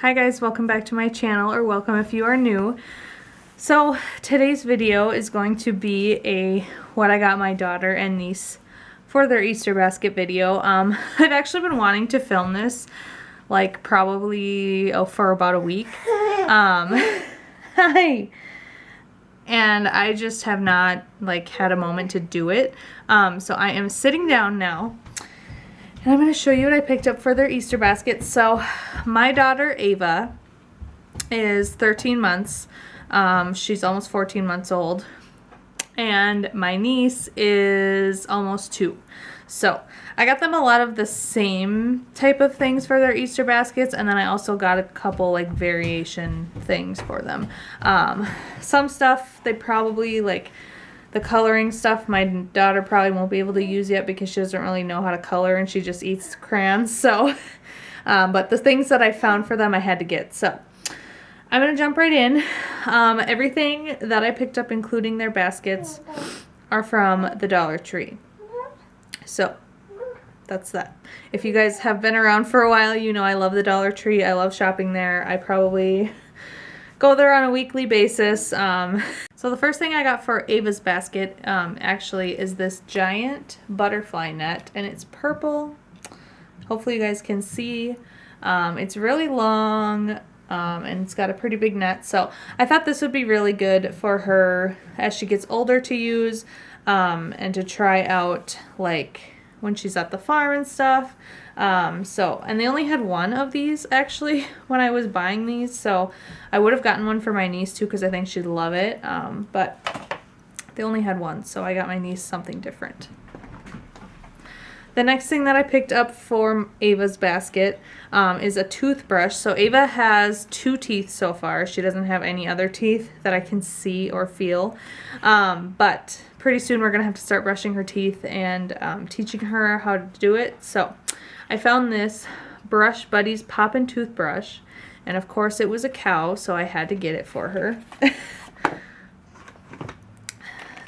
Hi guys, welcome back to my channel, or welcome if you are new. So today's video is going to be a what I got my daughter and niece for their Easter basket video. I've actually been wanting to film this like probably for about a week. Hi. And I just have not like had a moment to do it. So I am sitting down now. And I'm going to show you what I picked up for their Easter basket. So my daughter Ava is 13 months. She's almost 14 months old. And my niece is almost 2. So I got them a lot of the same type of things for their Easter baskets. And then I also got a couple like variation things for them. Some stuff they probably like... The coloring stuff my daughter probably won't be able to use yet because she doesn't really know how to color and she just eats crayons. So, but the things that I found for them I had to get. So, I'm going to jump right in. Everything that I picked up, including their baskets, are from the Dollar Tree. So, that's that. If you guys have been around for a while, you know I love the Dollar Tree. I love shopping there. I probably go there on a weekly basis. So the first thing I got for Ava's basket actually is this giant butterfly net, and it's purple. Hopefully you guys can see. It's really long, and it's got a pretty big net. So I thought this would be really good for her as she gets older to use, and to try out like when she's at the farm and stuff. And they only had one of these actually when I was buying these, so I would have gotten one for my niece too because I think she'd love it, but they only had one, so I got my niece something different. The next thing that I picked up for Ava's basket is a toothbrush. So Ava has 2 teeth so far. She doesn't have any other teeth that I can see or feel, but pretty soon we're going to have to start brushing her teeth and teaching her how to do it. So I found this Brush Buddies Poppin' Toothbrush, and of course it was a cow, so I had to get it for her.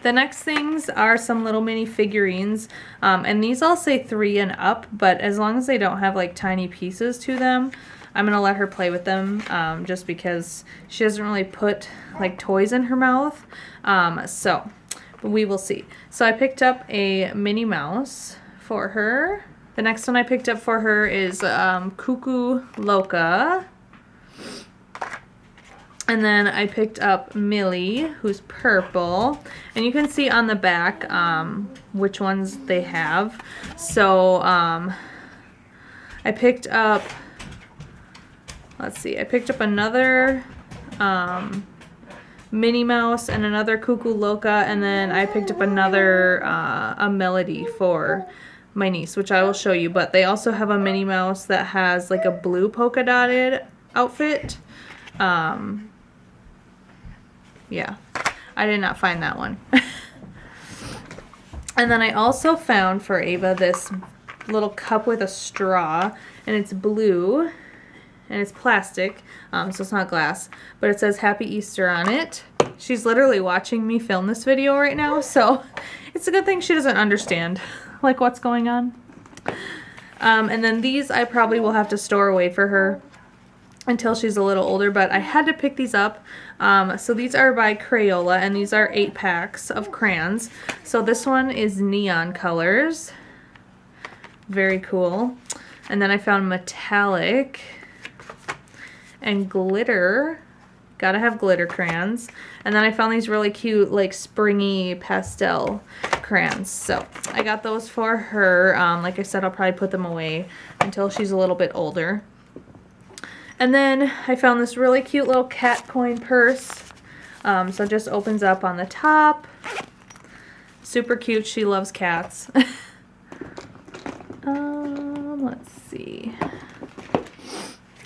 The next things are some little mini figurines, and these all say 3 and up, but as long as they don't have like tiny pieces to them, I'm going to let her play with them, just because she doesn't really put like toys in her mouth, but we will see. So I picked up a Minnie Mouse for her. The next one I picked up for her is Cuckoo Loca. And then I picked up Millie, who's purple. And you can see on the back which ones they have. So I picked up, let's see, I picked up another Minnie Mouse and another Cuckoo Loca. And then I picked up another a Melody for my niece, which I will show you. But they also have a Minnie Mouse that has like a blue polka dotted outfit. Yeah, I did not find that one. And then I also found for Ava this little cup with a straw, and it's blue and it's plastic, so it's not glass, but it says Happy Easter on it. She's literally watching me film this video right now, so it's a good thing she doesn't understand like what's going on. And then these I probably will have to store away for her until she's a little older, but I had to pick these up. So these are by Crayola, and these are 8 packs of crayons. So this one is neon colors. Very cool. And then I found metallic and glitter. Gotta have glitter crayons. And then I found these really cute, like, springy pastel crayons. So I got those for her. Like I said, I'll probably put them away until she's a little bit older. And then I found this really cute little cat coin purse. So it just opens up on the top. Super cute. She loves cats. Let's see.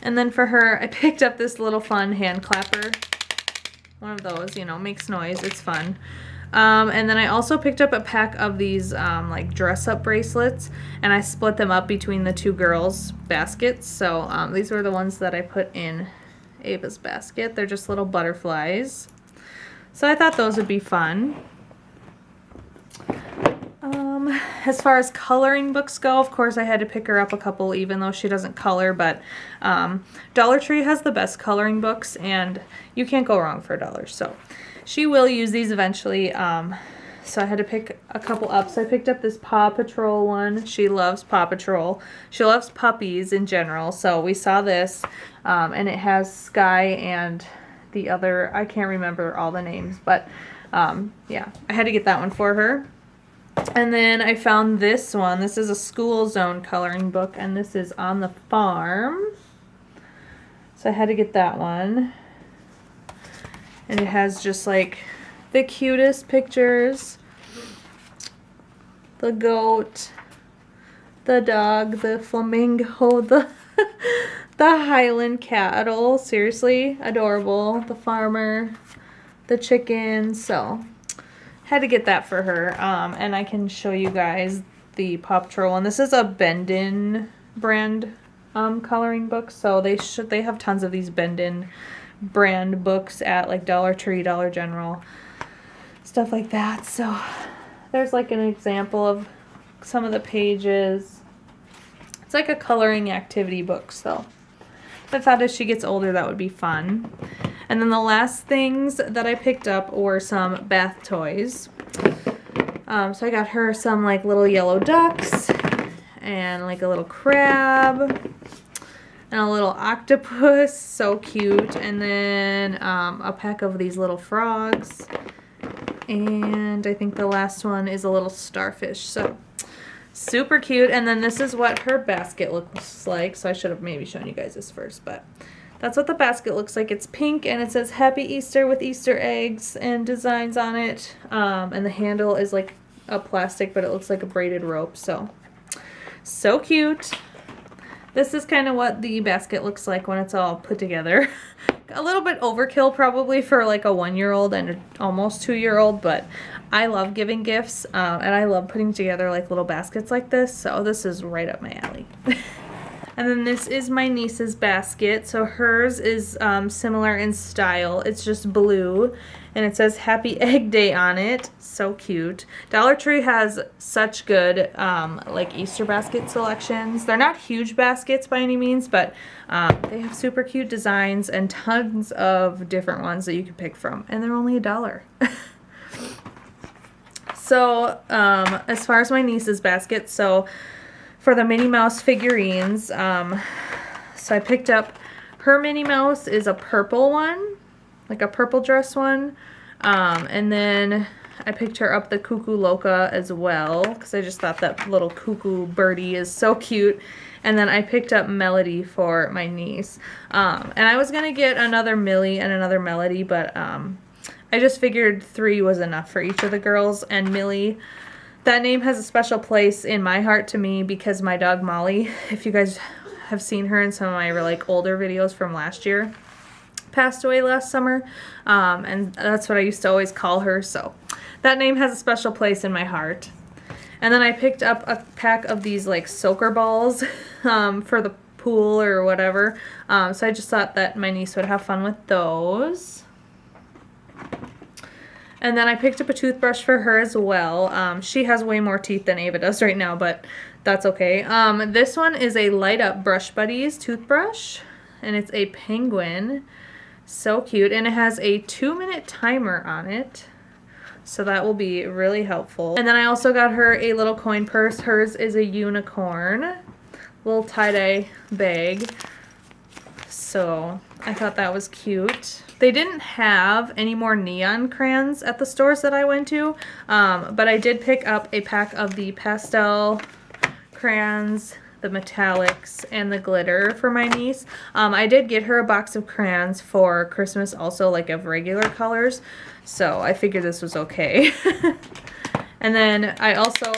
And then for her, I picked up this little fun hand clapper. One of those, you know, makes noise. It's fun. And then I also picked up a pack of these like dress-up bracelets, and I split them up between the 2 girls' baskets. So these were the ones that I put in Ava's basket. They're just little butterflies. So I thought those would be fun. As far as coloring books go, of course I had to pick her up a couple even though she doesn't color, but Dollar Tree has the best coloring books and you can't go wrong for $1. So she will use these eventually. So I had to pick a couple up. So I picked up this Paw Patrol one. She loves Paw Patrol. She loves puppies in general. So we saw this and it has Sky and the other, I can't remember all the names, but yeah, I had to get that one for her. And then I found this one. This is a School Zone coloring book, and this is On the Farm. So I had to get that one. And it has just like the cutest pictures. The goat, the dog, the flamingo, the Highland cattle. Seriously, adorable. The farmer, the chickens. So had to get that for her, and I can show you guys the Paw Patrol one. This is a Bendon brand coloring book, so they have tons of these Bendon brand books at like Dollar Tree, Dollar General, stuff like that. So there's like an example of some of the pages. It's like a coloring activity book, so I thought as she gets older that would be fun. And then the last things that I picked up were some bath toys. So I got her some like little yellow ducks and like a little crab and a little octopus, so cute. And then a pack of these little frogs. And I think the last one is a little starfish, so super cute. And then this is what her basket looks like. So I should have maybe shown you guys this first, but that's what the basket looks like. It's pink and it says Happy Easter with Easter eggs and designs on it. And the handle is like a plastic, but it looks like a braided rope. So cute. This is kind of what the basket looks like when it's all put together. A little bit overkill probably for like a 1-year-old and an almost 2-year-old, but I love giving gifts and I love putting together like little baskets like this. So this is right up my alley. And then this is my niece's basket. So hers is similar in style. It's just blue and it says Happy Egg Day on it. So cute. Dollar Tree has such good like Easter basket selections. They're not huge baskets by any means, but they have super cute designs and tons of different ones that you can pick from. And they're only $1. So as far as my niece's basket, so for the Minnie Mouse figurines, so I picked up, her Minnie Mouse is a purple one, like a purple dress one, and then I picked her up the Cuckoo Loca as well, because I just thought that little cuckoo birdie is so cute, and then I picked up Melody for my niece, and I was going to get another Millie and another Melody, but I just figured 3 was enough for each of the girls, and Millie, that name has a special place in my heart to me because my dog Molly, if you guys have seen her in some of my like older videos from last year, passed away last summer, and that's what I used to always call her, so that name has a special place in my heart. And then I picked up a pack of these like soaker balls for the pool or whatever, so I just thought that my niece would have fun with those. And then I picked up a toothbrush for her as well. She has way more teeth than Ava does right now, but that's okay. This one is a Light Up Brush Buddies toothbrush, and it's a penguin. So cute, and it has a 2-minute timer on it, so that will be really helpful. And then I also got her a little coin purse. Hers is a unicorn, little tie-dye bag. So I thought that was cute. They didn't have any more neon crayons at the stores that I went to, but I did pick up a pack of the pastel crayons, the metallics, and the glitter for my niece. I did get her a box of crayons for Christmas also, like of regular colors, so I figured this was okay. And then I also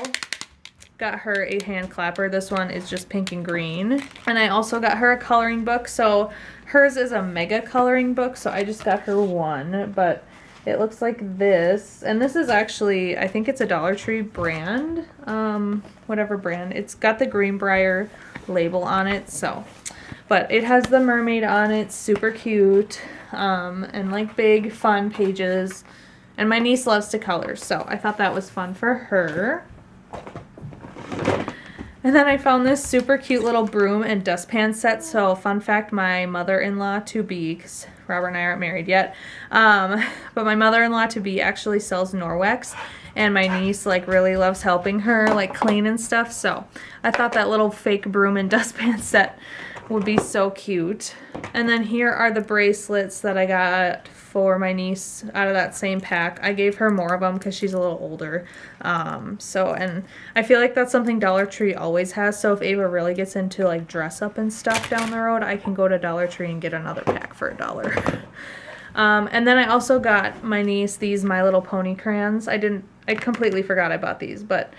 got her a hand clapper. This one is just pink and green. And I also got her a coloring book. So hers is a mega coloring book, so I just got her one, but it looks like this. And this is actually, I think it's a Dollar Tree brand, whatever brand. It's got the Greenbrier label on it, so. But it has the mermaid on it, super cute, and like big fun pages. And my niece loves to color, so I thought that was fun for her. And then I found this super cute little broom and dustpan set. So fun fact, my mother-in-law to be, because Robert and I aren't married yet, but my mother-in-law to be actually sells Norwex, and my niece like really loves helping her like clean and stuff. So I thought that little fake broom and dustpan set would be so cute. And then here are the bracelets that I got for my niece out of that same pack. I gave her more of them because she's a little older. And I feel like that's something Dollar Tree always has. So if Ava really gets into like dress up and stuff down the road, I can go to Dollar Tree and get another pack for $1. And then I also got my niece these My Little Pony crayons. I completely forgot I bought these, but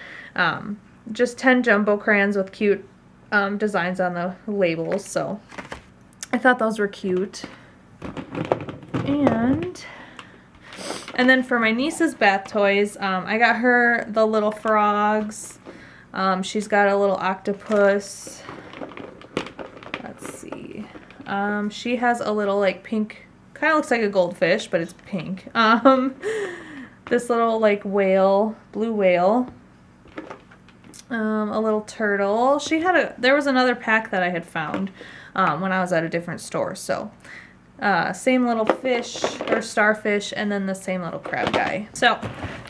just 10 jumbo crayons with cute designs on the labels, so I thought those were cute. And then for my niece's bath toys, I got her the little frogs. She's got a little octopus. Let's see. She has a little like pink, kind of looks like a goldfish, but it's pink. This little like whale, blue whale. A little turtle. There was another pack that I had found when I was at a different store. So same little fish or starfish, and then the same little crab guy. So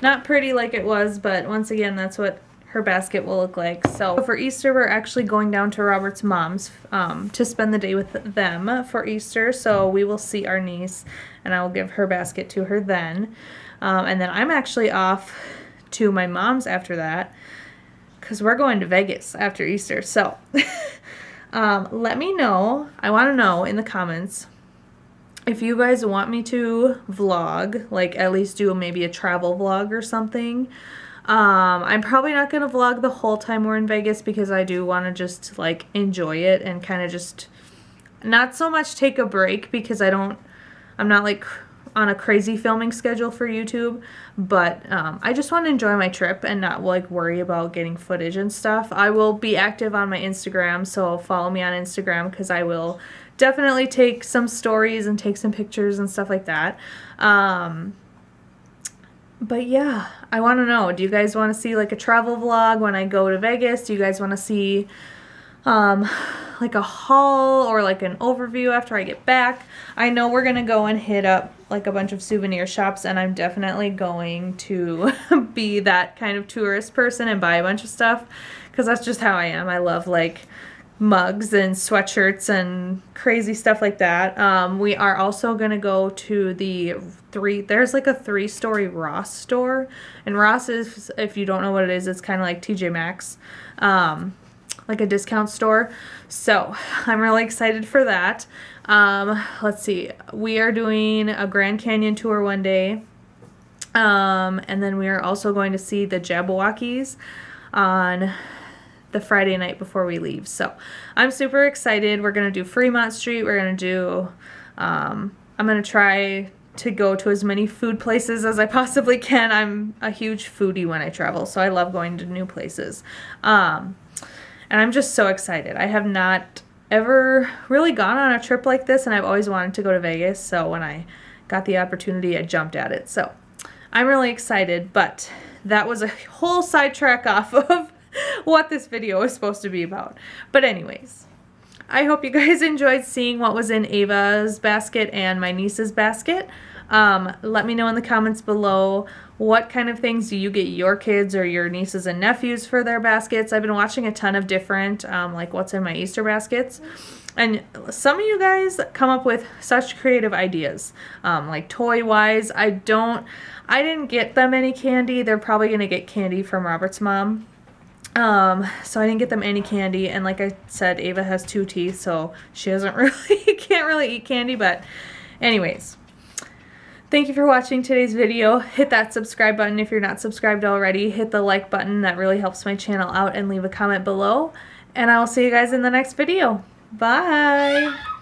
not pretty like it was, but once again, that's what her basket will look like. So for Easter, we're actually going down to Robert's mom's to spend the day with them for Easter. So we will see our niece, and I will give her basket to her then. And then I'm actually off to my mom's after that, because we're going to Vegas after Easter. So let me know. I want to know in the comments if you guys want me to vlog, like at least do maybe a travel vlog or something. I'm probably not going to vlog the whole time we're in Vegas, because I do want to just like enjoy it and kind of just not so much take a break, because I'm not like on a crazy filming schedule for YouTube, but I just want to enjoy my trip and not like worry about getting footage and stuff. I will be active on my Instagram, so follow me on Instagram, because I will definitely take some stories and take some pictures and stuff like that. But yeah, I want to know, do you guys want to see like a travel vlog when I go to Vegas? Do you guys want to see like a haul or like an overview after I get back? I know we're gonna go and hit up like a bunch of souvenir shops, and I'm definitely going to be that kind of tourist person and buy a bunch of stuff, because that's just how I am. I love like mugs and sweatshirts and crazy stuff like that. We are also gonna go to there's like a 3-story Ross store, and Ross is, if you don't know what it is, it's kind of like TJ Maxx, like a discount store. So I'm really excited for that. Let's see, we are doing a Grand Canyon tour one day, and then we are also going to see the Jabberwockies on the Friday night before we leave. So I'm super excited. We're gonna do Fremont Street. We're gonna do I'm gonna try to go to as many food places as I possibly can. I'm a huge foodie when I travel, so I love going to new places. And I'm just so excited. I have not ever really gone on a trip like this, and I've always wanted to go to Vegas, so when I got the opportunity, I jumped at it. So I'm really excited, but that was a whole sidetrack off of what this video was supposed to be about. But anyways, I hope you guys enjoyed seeing what was in Ava's basket and my niece's basket. Let me know in the comments below, what kind of things do you get your kids or your nieces and nephews for their baskets? I've been watching a ton of different, like what's in my Easter baskets. And some of you guys come up with such creative ideas, like toy-wise. I didn't get them any candy. They're probably going to get candy from Robert's mom. So I didn't get them any candy, and like I said, Ava has 2 teeth, so she can't really eat candy. But anyways, thank you for watching today's video. Hit that subscribe button if you're not subscribed already. Hit the like button, that really helps my channel out, and leave a comment below. And I will see you guys in the next video. Bye!